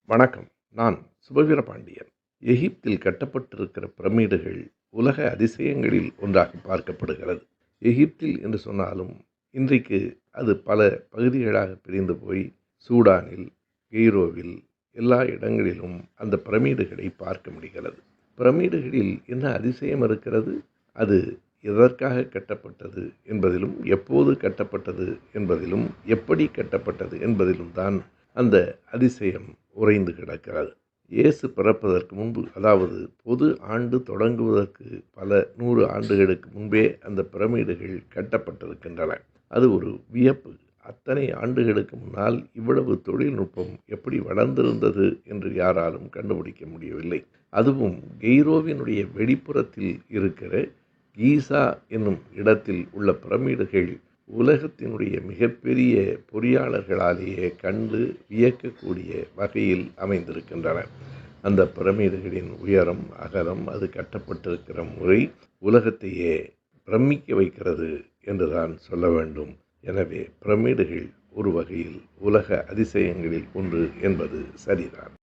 வணக்கம். நான் சுபவீரபாண்டியன். எகிப்தில் கட்டப்பட்டிருக்கிற பிரமிடுகள் உலக அதிசயங்களில் ஒன்றாக பார்க்கப்படுகிறது. எகிப்தில் என்று சொன்னாலும் இன்றைக்கு அது பல பகுதிகளாக பிரிந்து போய் சூடானில், கெய்ரோவில் எல்லா இடங்களிலும் அந்த பிரமிடுகளை பார்க்க முடிகிறது. பிரமிடுகளில் என்ன அதிசயம் இருக்கிறது? அது எதற்காக கட்டப்பட்டது என்பதிலும், எப்போது கட்டப்பட்டது என்பதிலும், எப்படி கட்டப்பட்டது என்பதிலும் தான் அந்த அதிசயம் உறைந்து கிடக்கிறது. இயேசு பிறப்பதற்கு முன்பு, அதாவது பொது ஆண்டு தொடங்குவதற்கு பல 100 ஆண்டுகளுக்கு முன்பே அந்த பிரமிடுகள் கட்டப்பட்டிருக்கின்றன. அது ஒரு வியப்பு. அத்தனை ஆண்டுகளுக்கு முன்னால் இவ்வளவு தொழில்நுட்பம் எப்படி வளர்ந்திருந்தது என்று யாராலும் கண்டுபிடிக்க முடியவில்லை. அதுவும் கெய்ரோவினுடைய வெளிப்புறத்தில் இருக்கிற கீசா என்னும் இடத்தில் உள்ள பிரமிடுகள் உலகத்தினுடைய மிகப்பெரிய பொறியாளர்களாலேயே கண்டு வியக்கக்கூடிய வகையில் அமைந்திருக்கின்றன. அந்த பிரமிடுகளின் உயரம், அகலம், அது கட்டப்பட்டிருக்கிற முறை உலகத்தையே பிரமிக்க வைக்கிறது என்றுதான் சொல்ல வேண்டும். எனவே பிரமிடுகள் ஒரு வகையில் உலக அதிசயங்களில் ஒன்று என்பது சரிதான்.